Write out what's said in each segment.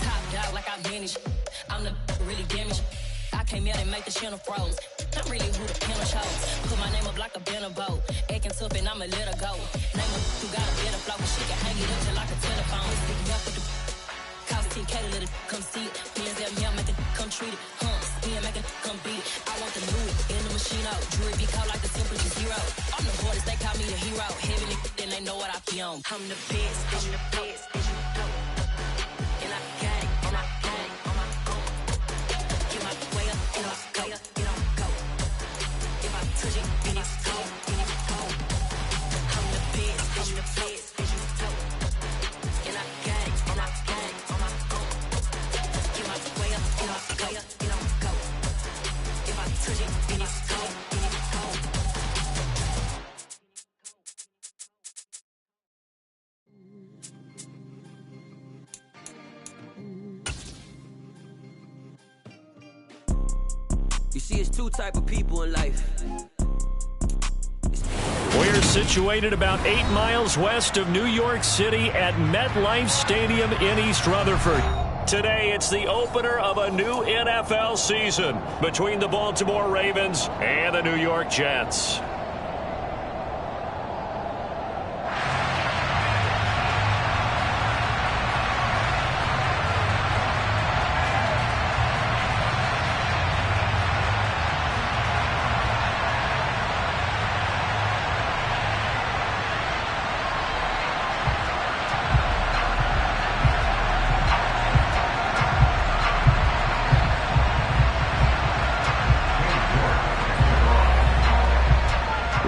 Top dog like I manage. I'm the really damaged. I came out and make the channel froze. I'm really who the piano shows. Put my name up like a banner boat. Acting tough and I'ma let her go. Name her who got a better flow. She can hang it up just like a telephone. Stick me up with the cause TK to let it come see it. Hands at me, I'll make it come treat it. Spin, make it come beat it. I want the new in the machine out. Jewelry be called like the temperature zero. I'm the hardest, they call me the hero. Heaven and then they know what I be on. I'm the best, I'm the best, and you know. And I got it, and I got it on my own. Get my way up, and I go, and I go. If I touch it, then it's cold, then it's cold. I'm the best, I'm the best, and you know. And I got it, and I got it on my own. Get my way up, and I go, and I go. If I touch it, then it's cold, then it's cold. You see, it's two type of people in life. We're situated about 8 miles west of New York City at MetLife Stadium in East Rutherford. Today, it's the opener of a new NFL season between the Baltimore Ravens and the New York Jets.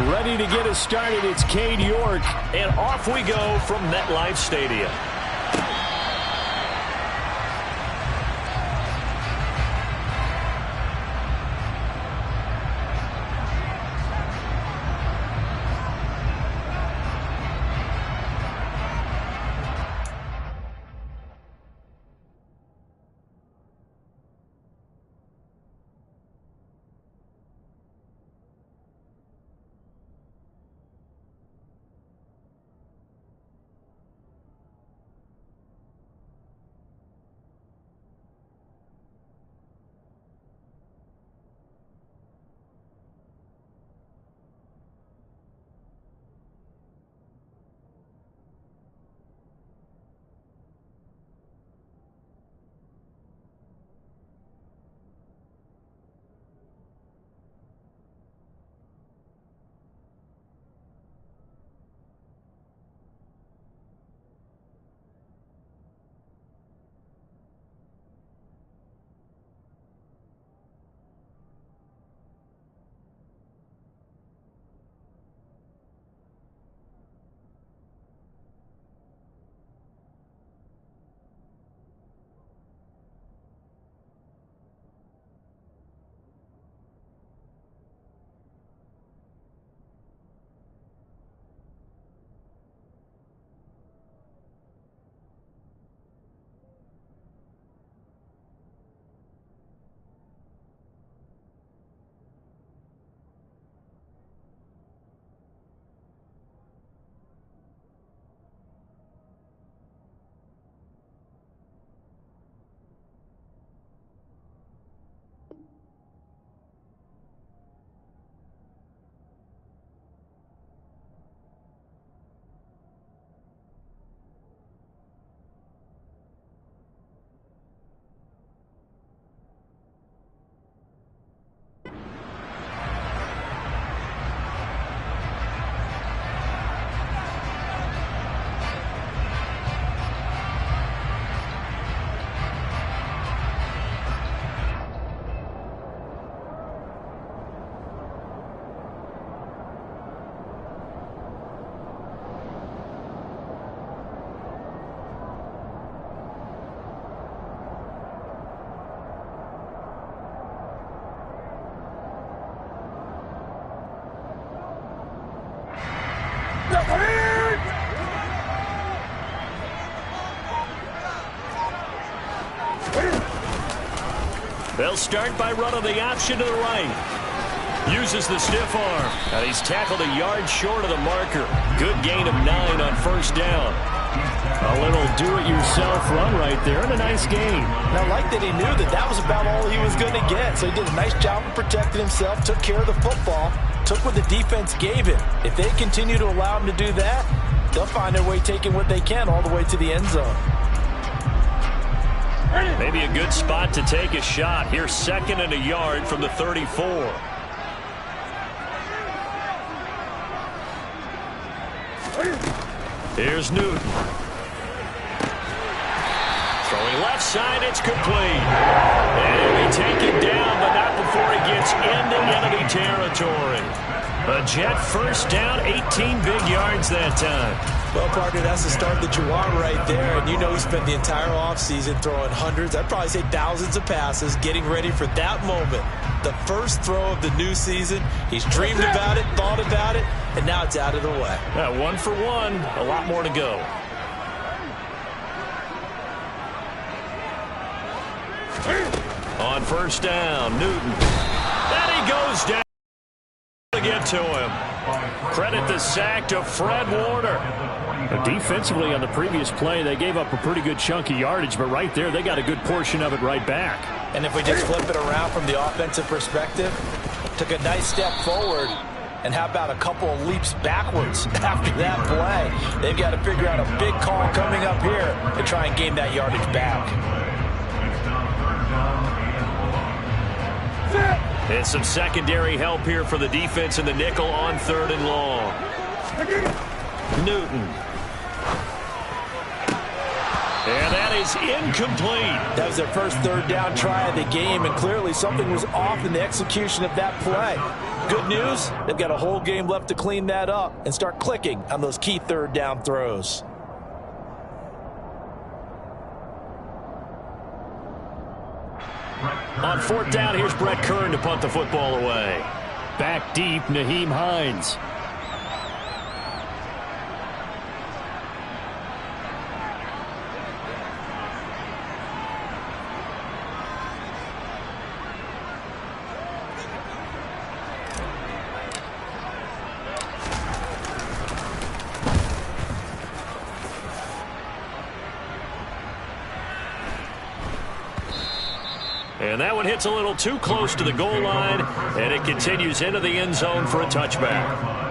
Ready to get us started, it's Cade York, and off we go from MetLife Stadium. They'll start by running the option to the right. Uses the stiff arm, and he's tackled a yard short of the marker. Good gain of 9 on first down. A little do-it-yourself run right there, and a nice game. Now, I like that he knew that that was about all he was going to get, so he did a nice job of protecting himself, took care of the football, took what the defense gave him. If they continue to allow him to do that, they'll find their way taking what they can all the way to the end zone. Maybe a good spot to take a shot. Here's 2nd and a yard from the 34. Here's Newton. Throwing left side, it's complete. And he'll be taken down, but not before he gets into enemy territory. A Jet first down, 18 big yards that time. Well, partner, that's the start that you want right there. And you know he spent the entire offseason throwing hundreds, I'd probably say thousands of passes, getting ready for that moment. The first throw of the new season. He's dreamed about it, thought about it, and now it's out of the way. Yeah, 1 for 1, a lot more to go. On first down, Newton. And he goes down to get to him. Credit the sack to Fred Warner. Defensively on the previous play, they gave up a pretty good chunk of yardage, but right there, they got a good portion of it right back. And if we just flip it around from the offensive perspective, took a nice step forward, and how about a couple of leaps backwards after that play? They've got to figure out a big call coming up here to try and gain that yardage back. And some secondary help here for the defense in the nickel on 3rd and long. Newton. And that is incomplete. That was their first 3rd down try of the game, and clearly something was off in the execution of that play. Good news, they've got a whole game left to clean that up and start clicking on those key 3rd down throws. On 4th down, here's Brett Kern to punt the football away. Back deep, Nyheim Hines. And that one hits a little too close to the goal line, and it continues into the end zone for a touchback.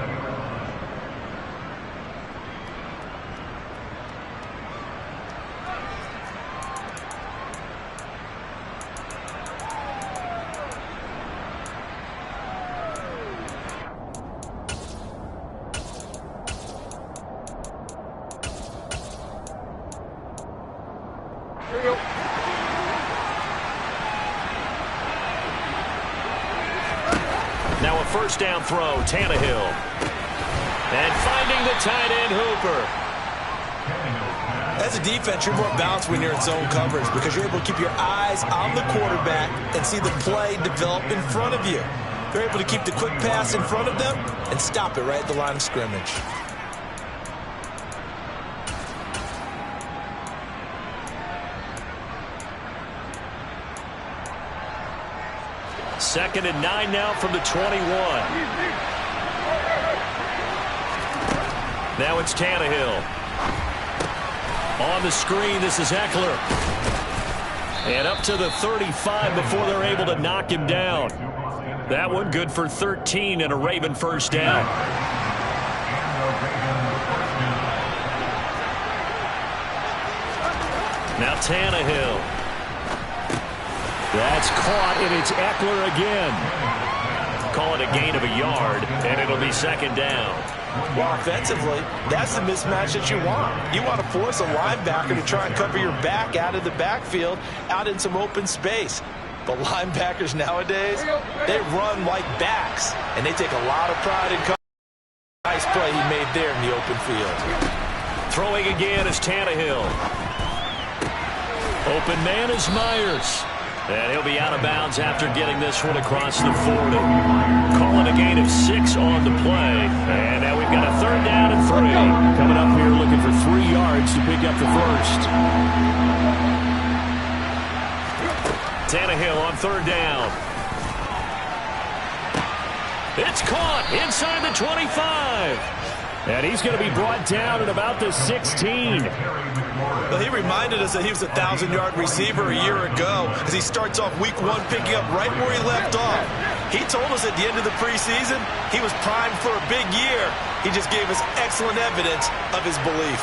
Now a first down throw, Tannehill. And finding the tight end, Hooper. As a defense, you're more balanced when you're in zone coverage because you're able to keep your eyes on the quarterback and see the play develop in front of you. They're able to keep the quick pass in front of them and stop it right at the line of scrimmage. Second and 9 now from the 21. Now it's Tannehill. On the screen, this is Eckler. And up to the 35 before they're able to knock him down. That one good for 13 and a Raven first down. Now Tannehill. That's caught, and it's Eckler again. Call it a gain of a yard, and it'll be second down. Well, offensively, that's the mismatch that you want. You want to force a linebacker to try and cover your back out of the backfield, out in some open space. But linebackers nowadays, they run like backs, and they take a lot of pride in coverage. Nice play he made there in the open field. Throwing again is Tannehill. Open man is Myers. And he'll be out of bounds after getting this one across the 40. Calling a gain of 6 on the play. And now we've got a third down and 3. Coming up here looking for 3 yards to pick up the first. Tannehill on third down. It's caught inside the 25. And he's going to be brought down at about the 16. Well, he reminded us that he was a 1,000-yard receiver a year ago as he starts off week 1 picking up right where he left off. He told us at the end of the preseason he was primed for a big year. He just gave us excellent evidence of his belief.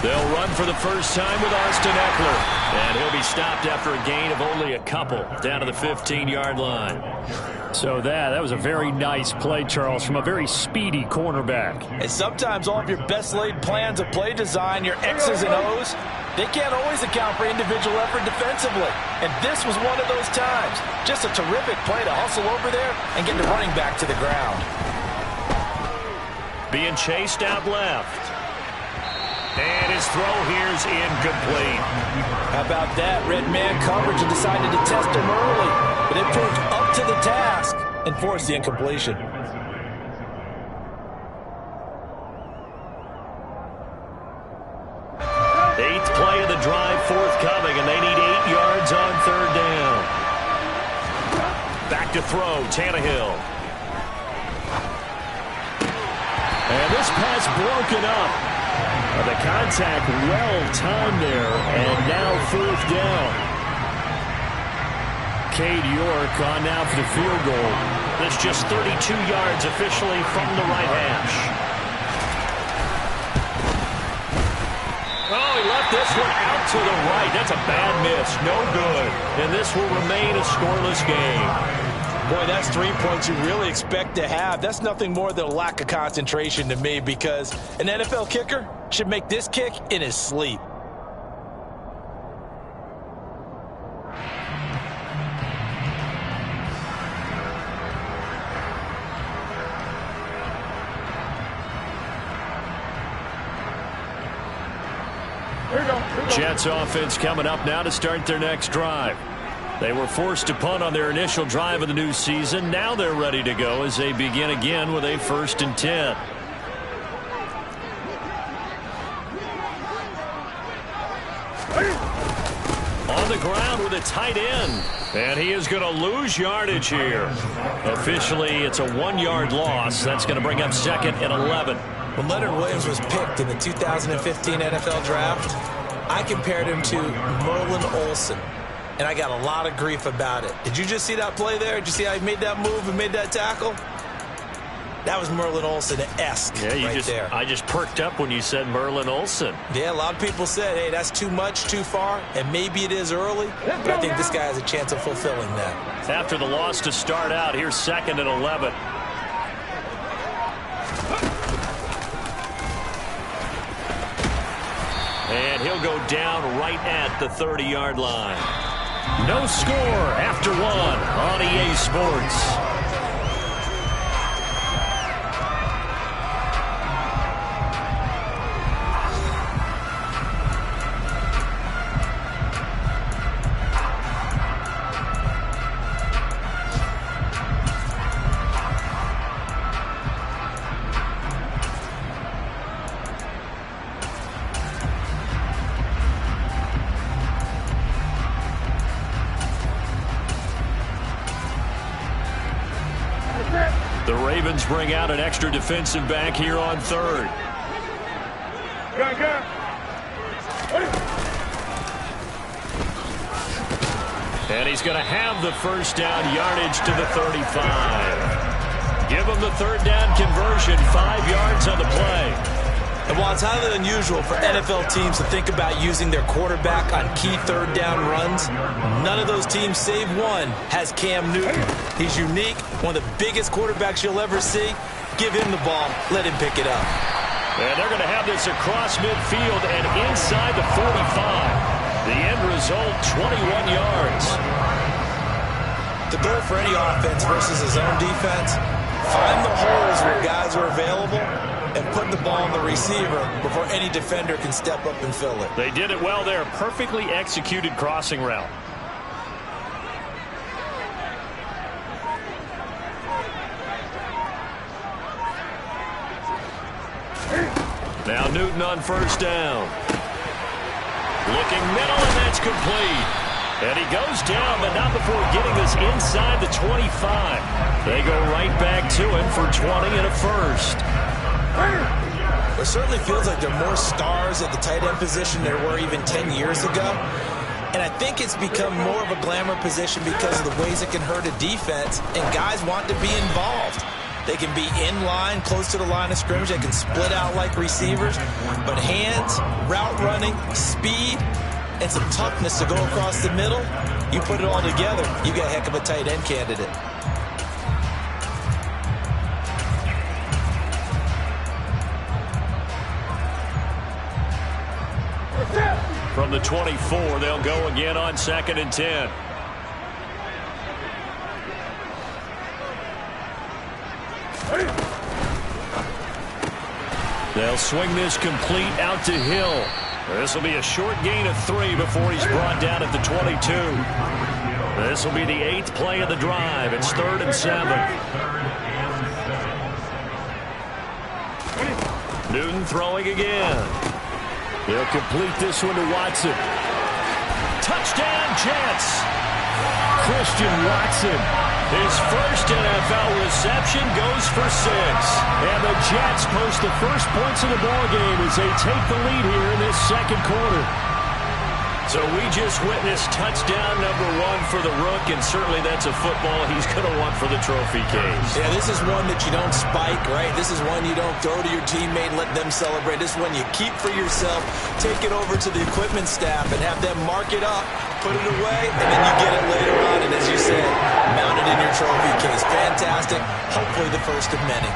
They'll run for the first time with Austin Eckler. And he'll be stopped after a gain of only a couple down to the 15-yard line. So that was a very nice play, Charles, from a very speedy cornerback. And sometimes all of your best laid plans of play design, your X's and O's, they can't always account for individual effort defensively. And this was one of those times. Just a terrific play to hustle over there and get the running back to the ground. Being chased out left. And his throw here's incomplete. How about that? Red man coverage and decided to test him early. But it proved up to the task and forced the incompletion. Eighth play of the drive forthcoming, and they need 8 yards on third down. Back to throw, Tannehill. And this pass broken up. The contact well-timed there, and now fourth down. Cade York on now for the field goal. That's just 32 yards officially from the right hash. Oh, he left this one out to the right. That's a bad miss. No good. And this will remain a scoreless game. Boy, that's 3 points you really expect to have. That's nothing more than a lack of concentration to me, because an NFL kicker should make this kick in his sleep. Jets offense coming up now to start their next drive. They were forced to punt on their initial drive of the new season. Now they're ready to go as they begin again with a 1st and 10. On the ground with a tight end. And he is going to lose yardage here. Officially, it's a 1-yard loss. That's going to bring up 2nd and 11. When Leonard Williams was picked in the 2015 NFL Draft, I compared him to Merlin Olsen. And I got a lot of grief about it. Did you just see that play there? Did you see how he made that move and made that tackle? That was Merlin Olsen-esque there. I just perked up when you said Merlin Olsen. Yeah, a lot of people said, hey, that's too much, too far, and maybe it is early, but I think this guy has a chance of fulfilling that. After the loss to start out, here's 2nd and 11. And he'll go down right at the 30-yard line. No score after 1 on EA Sports. The Ravens bring out an extra defensive back here on 3rd. And he's going to have the first down yardage to the 35. Give him the 3rd down conversion, 5 yards on the play. And while it's highly unusual for NFL teams to think about using their quarterback on key 3rd down runs, none of those teams, save one, has Cam Newton. He's unique, one of the biggest quarterbacks you'll ever see. Give him the ball, let him pick it up. And they're going to have this across midfield and inside the 45. The end result, 21 yards. The goal for any offense versus his own defense, find the holes where guys are available and put the ball on the receiver before any defender can step up and fill it. They did it well there. Perfectly executed crossing route. Now Newton on first down. Looking middle, and that's complete. And he goes down, but not before getting this inside the 25. They go right back to him for 20 and a first. It certainly feels like there are more stars at the tight end position than there were even 10 years ago. And I think it's become more of a glamour position because of the ways it can hurt a defense, and guys want to be involved. They can be in line, close to the line of scrimmage. They can split out like receivers. But hands, route running, speed, and some toughness to go across the middle, you put it all together, you got a heck of a tight end candidate. From the 24, they'll go again on 2nd and 10. They'll swing this complete out to Hill. This will be a short gain of 3 before he's brought down at the 22. This will be the 8th play of the drive. It's 3rd and 7. Newton throwing again. They'll complete this one to Watson. Touchdown, Jets. Christian Watson, his first NFL reception, goes for 6. And the Jets post the first points of the ballgame as they take the lead here in this second quarter. So we just witnessed touchdown number 1 for the Rook, and certainly that's a football he's going to want for the trophy case. Yeah, this is one that you don't spike, right? This is one you don't throw to your teammate and let them celebrate. This is one you keep for yourself, take it over to the equipment staff and have them mark it up, put it away, and then you get it later on. And as you said, mount it in your trophy case. Fantastic. Hopefully the first of many.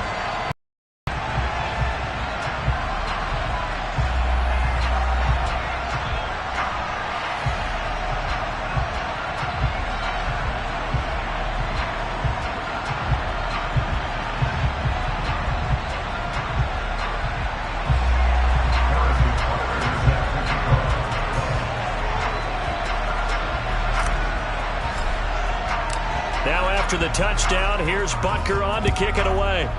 After the touchdown, here's Butker on to kick it away.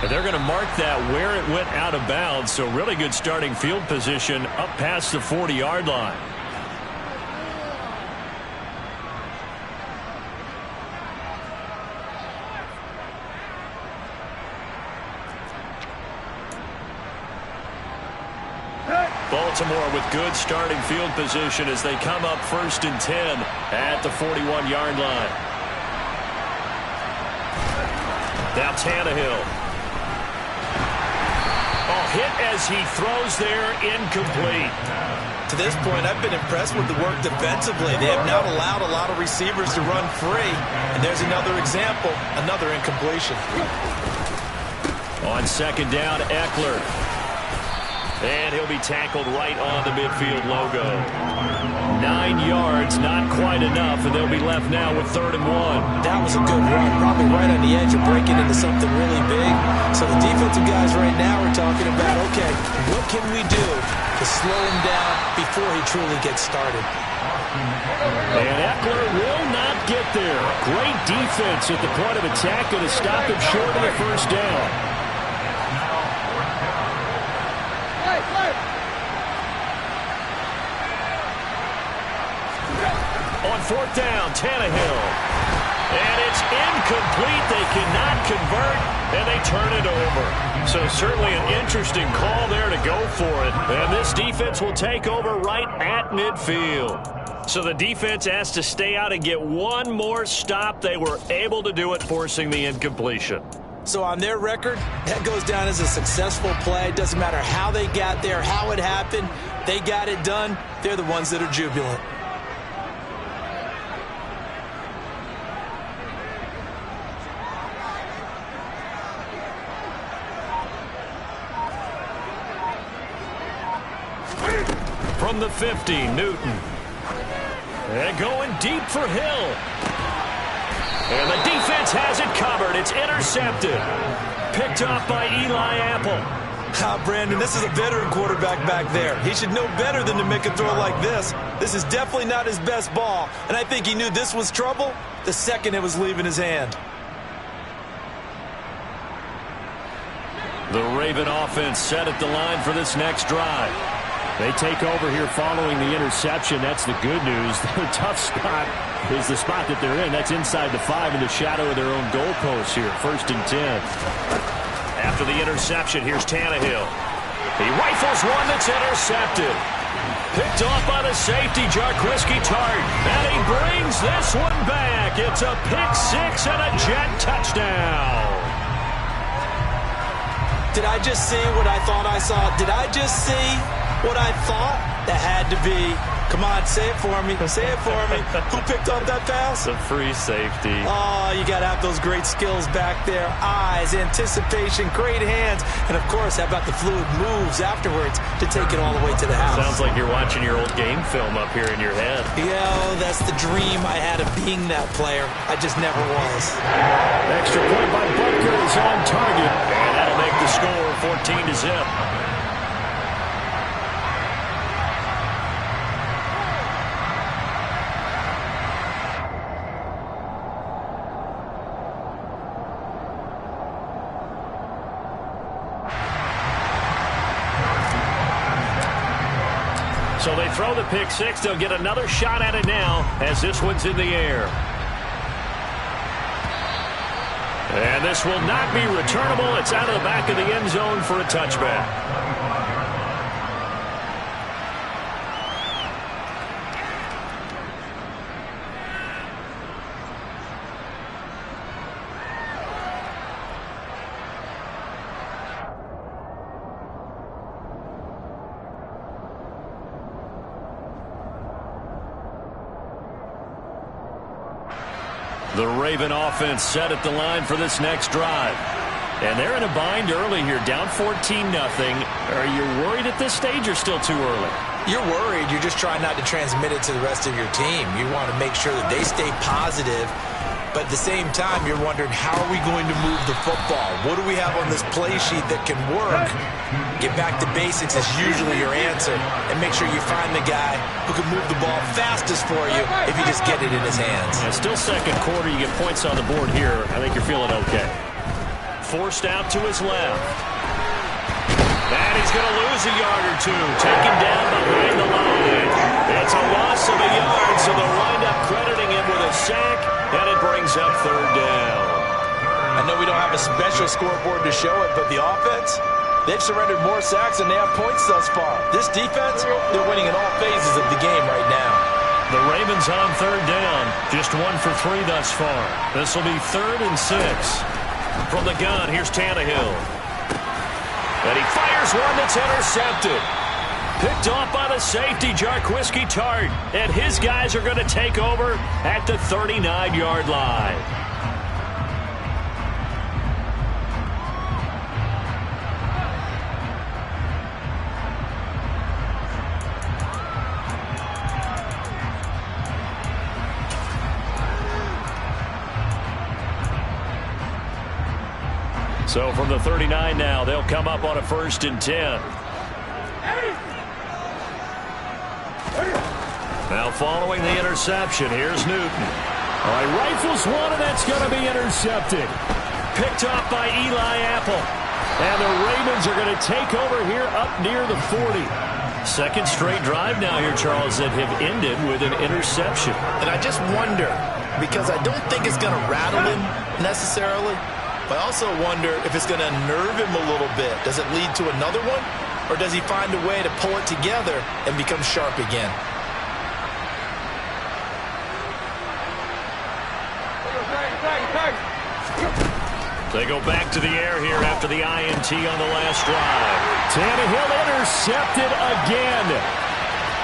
And they're going to mark that where it went out of bounds, so really good starting field position up past the 40-yard line. Baltimore with good starting field position as they come up 1st and 10 at the 41-yard line. Now Tannehill. Oh, hit as he throws there, incomplete. To this point, I've been impressed with the work defensively. They have not allowed a lot of receivers to run free. And there's another example, another incompletion. On 2nd down, Eckler. And he'll be tackled right on the midfield logo. 9 yards, not quite enough, and they'll be left now with 3rd and 1. That was a good run, probably right on the edge of breaking into something really big. So the defensive guys right now are talking about, okay, what can we do to slow him down before he truly gets started? And Eckler will not get there. Great defense at the point of attack, going to stop him short of the first down. On 4th down, Tannehill. And it's incomplete. They cannot convert, and they turn it over. So certainly an interesting call there to go for it. And this defense will take over right at midfield. So the defense has to stay out and get one more stop. They were able to do it, forcing the incompletion. So on their record, that goes down as a successful play. It doesn't matter how they got there, how it happened. They got it done. They're the ones that are jubilant. From the 50, Newton. And going deep for Hill. And the defense has it covered. It's intercepted. Picked off by Eli Apple. Brandon, this is a veteran quarterback back there. He should know better than to make a throw like this. This is definitely not his best ball. And I think he knew this was trouble the second it was leaving his hand. The Raven offense set at the line for this next drive. They take over here following the interception. That's the good news. The tough spot is the spot that they're in. That's inside the 5 in the shadow of their own goalpost here. 1st and 10. After the interception, here's Tannehill. He rifles one that's intercepted. Picked off by the safety, Jarquiski Tart. And he brings this one back. It's a pick 6 and a Jet touchdown. Did I just see what I thought I saw? Did I just see what I thought? That had to be. Come on, say it for me. Say it for me. Who picked up that pass? The free safety. Oh, you got to have those great skills back there. Eyes, anticipation, great hands. And, of course, how about the fluid moves afterwards to take it all the way to the house? Sounds like you're watching your old game film up here in your head. Yeah, that's the dream I had of being that player. I just never was. Extra point by Butker is on target. And that'll make the score 14-0. So they throw the pick 6. They'll get another shot at it now as this one's in the air. And this will not be returnable. It's out of the back of the end zone for a touchback. The Raven offense set at the line for this next drive. And they're in a bind early here, down 14-0. Are you worried at this stage or still too early? You're worried. You're just trying not to transmit it to the rest of your team. You want to make sure that they stay positive. But at the same time, you're wondering, how are we going to move the football? What do we have on this play sheet that can work? Get back to basics is usually your answer. And make sure you find the guy who can move the ball fastest for you if you just get it in his hands. Yeah, still second quarter. You get points on the board here. I think you're feeling okay. Forced out to his left. And he's going to lose a yard or two. Taken down behind the line. It's a loss of a yard, so they'll wind up crediting him with a sack, and it brings up 3rd down. I know we don't have a special scoreboard to show it, but the offense, they've surrendered more sacks than they have points thus far. This defense, they're winning in all phases of the game right now. The Ravens on 3rd down. Just 1 for 3 thus far. This will be 3rd and 6. From the gun, here's Tannehill. And he fires one that's intercepted. Picked off by the safety, Jarquiski Tart. And his guys are going to take over at the 39-yard line. So from the 39 now, they'll come up on a 1st and 10. Now following the interception, here's Newton. All right, rifles one, and that's going to be intercepted. Picked off by Eli Apple. And the Ravens are going to take over here up near the 40. Second straight drive now here, Charles, that have ended with an interception. And I just wonder, because I don't think it's going to rattle him necessarily, but I also wonder if it's going to nerve him a little bit. Does it lead to another one? Or does he find a way to pull it together and become sharp again? They go back to the air here after the INT on the last drive. Tannehill intercepted again.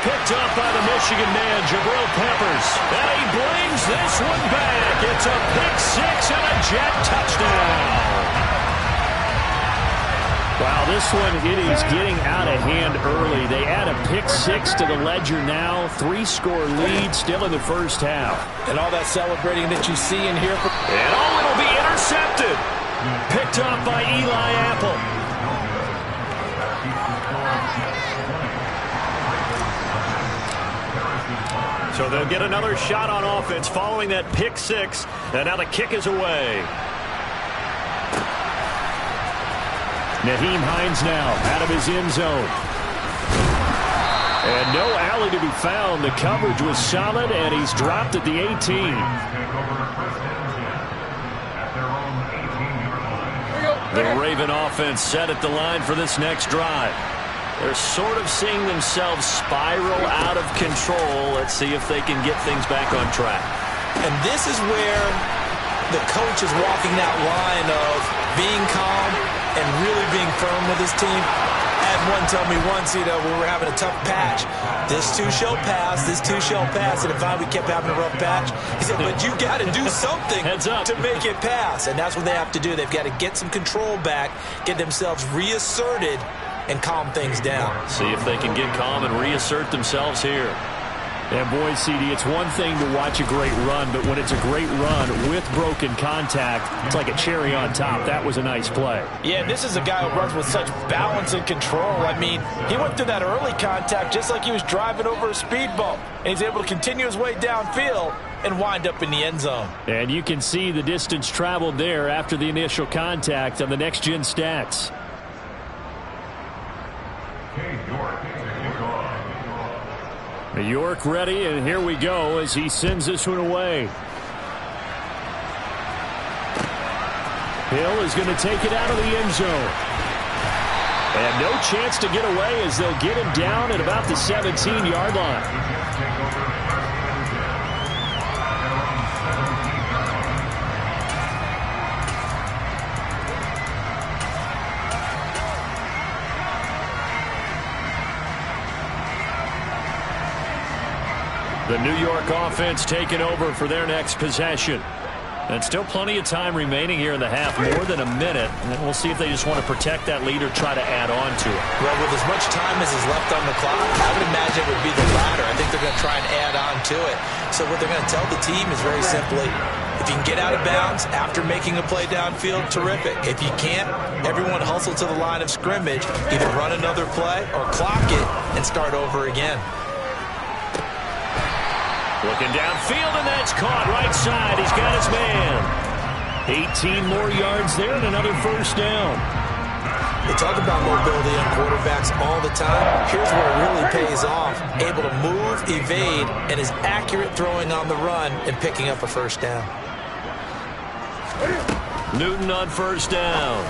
Picked up by the Michigan man, Jabril Peppers. And he brings this one back. It's a pick 6 and a Jet touchdown. Wow, this one, it is getting out of hand early. They add a pick 6 to the ledger now. 3-score lead still in the first half. And all that celebrating that you see in here. And it'll be intercepted. Picked up by Eli Apple. So they'll get another shot on offense following that pick 6. And now the kick is away. Nyheim Hines now out of his end zone. And no alley to be found. The coverage was solid, and he's dropped at the 18. The Raven offense set at the line for this next drive. They're sort of seeing themselves spiral out of control. Let's see if they can get things back on track. And this is where the coach is walking that line of being calm and really being firm with his team. I had one tell me once, when we were having a tough patch, this too shall pass, this too shall pass. And if we kept having a rough patch, he said, but you got to do something to make it pass. And that's what they have to do. They've got to get some control back, get themselves reasserted, and calm things down. See if they can get calm and reassert themselves here. And boy, CD, it's one thing to watch a great run, but when it's a great run with broken contact, it's like a cherry on top. That was a nice play. Yeah, this is a guy who runs with such balance and control. I mean, he went through that early contact just like he was driving over a speed bump, and he's able to continue his way downfield and wind up in the end zone. And you can see the distance traveled there after the initial contact on the next-gen stats. York ready, and here we go as he sends this one away. Hill is going to take it out of the end zone. And no chance to get away as they'll get him down at about the 17-yard line. The New York offense taking over for their next possession. And still plenty of time remaining here in the half, more than a minute. And we'll see if they just want to protect that lead or try to add on to it. Well, with as much time as is left on the clock, I would imagine it would be the latter. I think they're going to try and add on to it. So what they're going to tell the team is very simply, if you can get out of bounds after making a play downfield, terrific. If you can't, everyone hustle to the line of scrimmage, either run another play or clock it and start over again. Looking downfield, and that's caught right side. He's got his man. 18 more yards there and another first down. They talk about mobility on quarterbacks all the time. Here's where it really pays off. Able to move, evade, and is accurate throwing on the run and picking up a first down. Newton on first down.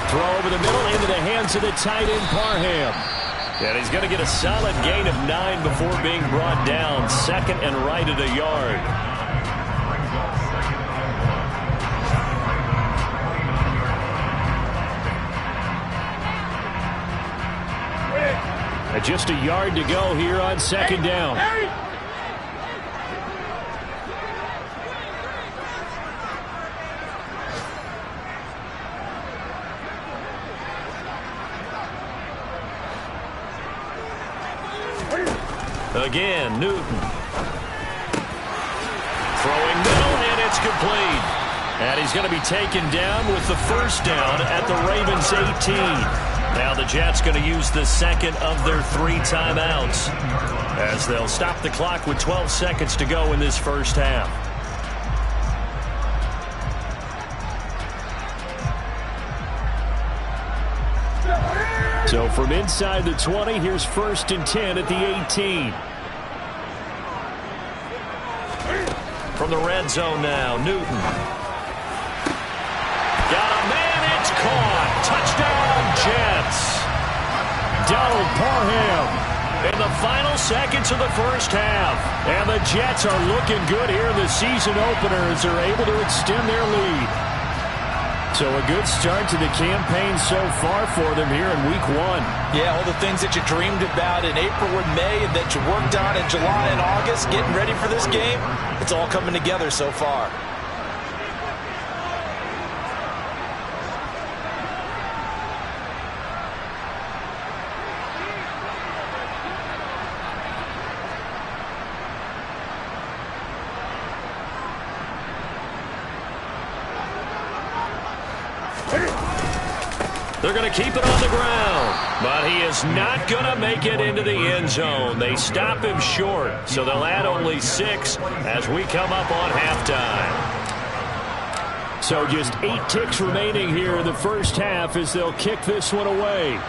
Throw over the middle into the hands of the tight end, Parham. And he's going to get a solid gain of 9 before being brought down. Second and right at a yard. Just a yard to go here on second down. Again, Newton. Throwing middle, and it's complete. And he's going to be taken down with the first down at the Ravens' 18. Now the Jets going to use the second of their 3 timeouts as they'll stop the clock with 12 seconds to go in this first half. So from inside the 20, here's first and 10 at the 18. From the red zone now, Newton. Got a man, it's caught. Touchdown, Jets. Donald Parham in the final seconds of the first half. And the Jets are looking good here in the season opener as they're able to extend their lead. So a good start to the campaign so far for them here in week 1. Yeah, all the things that you dreamed about in April and May and that you worked on in July and August, getting ready for this game, it's all coming together so far. They're going to keep it on the ground, but he is not going to make it into the end zone. They stop him short, so they'll add only 6 as we come up on halftime. So just 8 ticks remaining here in the first half as they'll kick this one away.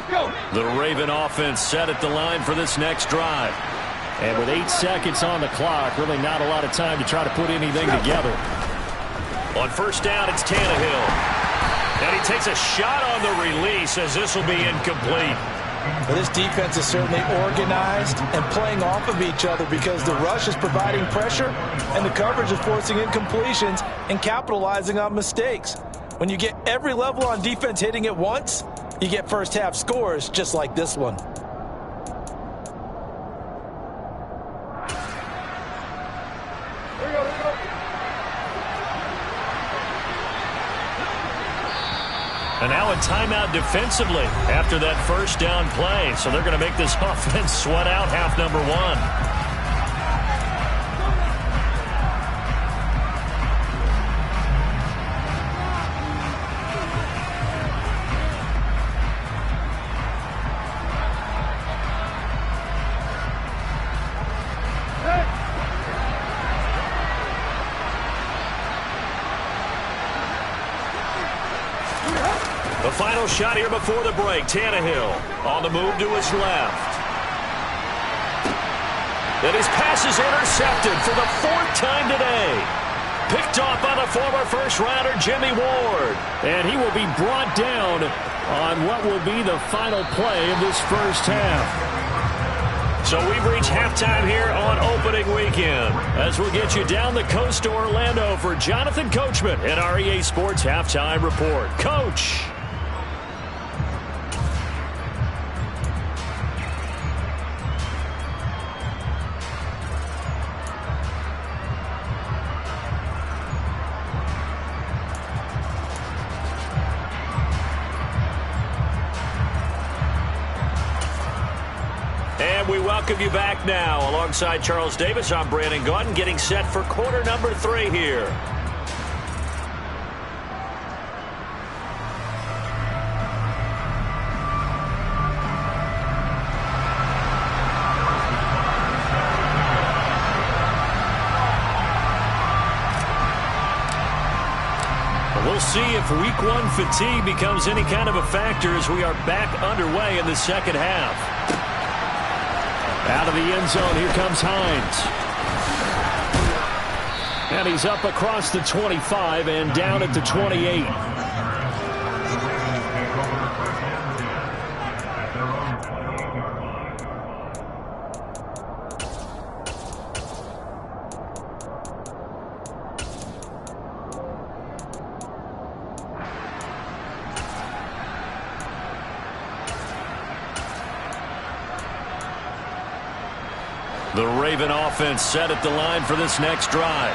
The Raven offense set at the line for this next drive. And with 8 seconds on the clock, really not a lot of time to try to put anything together. On first down, it's Tannehill. And he takes a shot on the release as this will be incomplete. Well, this defense is certainly organized and playing off of each other because the rush is providing pressure and the coverage is forcing incompletions and capitalizing on mistakes. When you get every level on defense hitting at once, you get first half scores just like this one. And now a timeout defensively after that first down play. So they're going to make this offense sweat out half number one. The final shot here before the break. Tannehill on the move to his left. And his pass is intercepted for the 4th time today. Picked off by the former first-rounder Jimmy Ward. And he will be brought down on what will be the final play of this first half. So we've reached halftime here on opening weekend, as we'll get you down the coast to Orlando for Jonathan Coachman in our EA Sports Halftime Report. Coach. And we welcome you back now. Alongside Charles Davis, I'm Brandon Gaudin, getting set for quarter number 3 here. We'll see if week 1 fatigue becomes any kind of a factor as we are back underway in the second half. Out of the end zone, here comes Hines. And he's up across the 25 and down at the 28. The Raven offense set at the line for this next drive.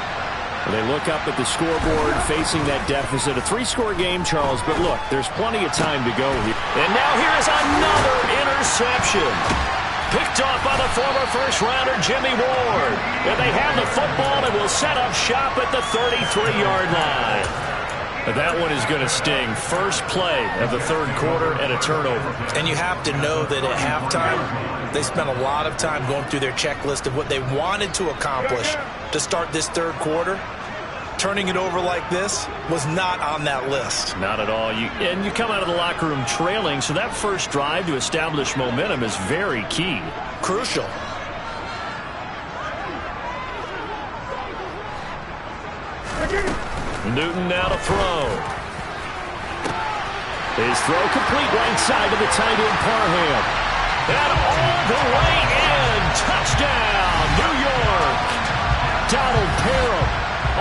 They look up at the scoreboard facing that deficit. A 3-score game, Charles, but look, there's plenty of time to go here. And now here is another interception. Picked off by the former first-rounder Jimmy Ward. And they have the football and will set up shop at the 33-yard line. That one is going to sting. First play of the 3rd quarter and a turnover. And you have to know that at halftime, they spent a lot of time going through their checklist of what they wanted to accomplish to start this 3rd quarter. Turning it over like this was not on that list. Not at all. And you come out of the locker room trailing, so that first drive to establish momentum is very key. Crucial. Newton now to throw. His throw complete right side to the tight end Parham. And all the way in. Touchdown, New York. Donald Parham.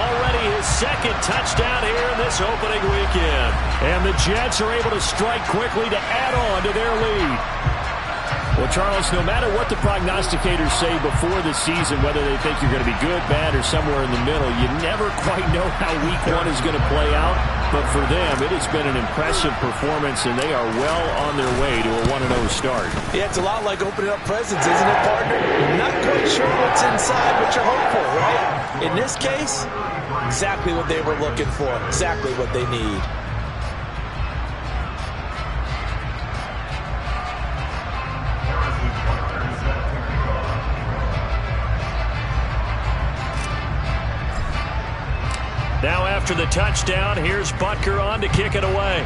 Already his 2nd touchdown here in this opening weekend. And the Jets are able to strike quickly to add on to their lead. Well, Charles, no matter what the prognosticators say before the season, whether they think you're going to be good, bad, or somewhere in the middle, you never quite know how week 1 is going to play out. But for them, it has been an impressive performance, and they are well on their way to a 1-0 start. Yeah, it's a lot like opening up presents, isn't it, partner? You're not quite sure what's inside, but you're hopeful, right? In this case, exactly what they were looking for, exactly what they need. Now after the touchdown, here's Butker on to kick it away.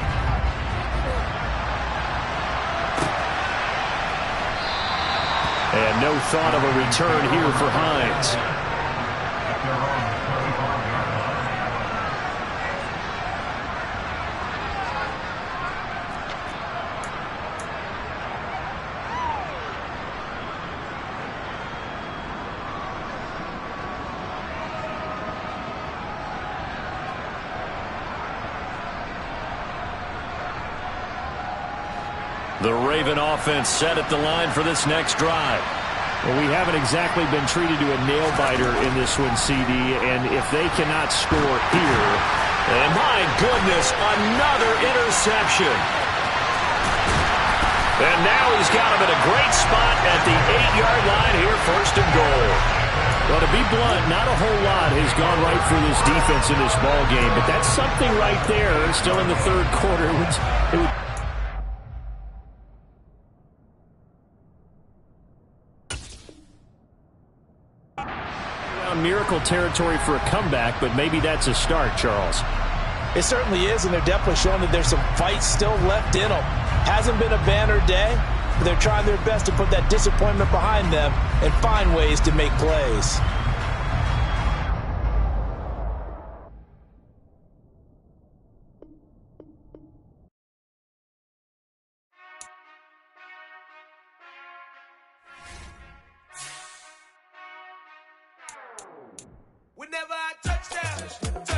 And no thought of a return here for Hines. The Raven offense set at the line for this next drive. Well, we haven't exactly been treated to a nail-biter in this one, CD, and if they cannot score here... And my goodness, another interception. And now he's got him at a great spot at the 8-yard line here, first and goal. Well, to be blunt, not a whole lot has gone right for this defense in this ball game, but that's something right there. Still in the third quarter. It would miracle territory for a comeback, but maybe that's a start, Charles. It certainly is, and they're definitely showing that there's some fight still left in them. Hasn't been a banner day, but they're trying their best to put that disappointment behind them and find ways to make plays. Whenever I touch down.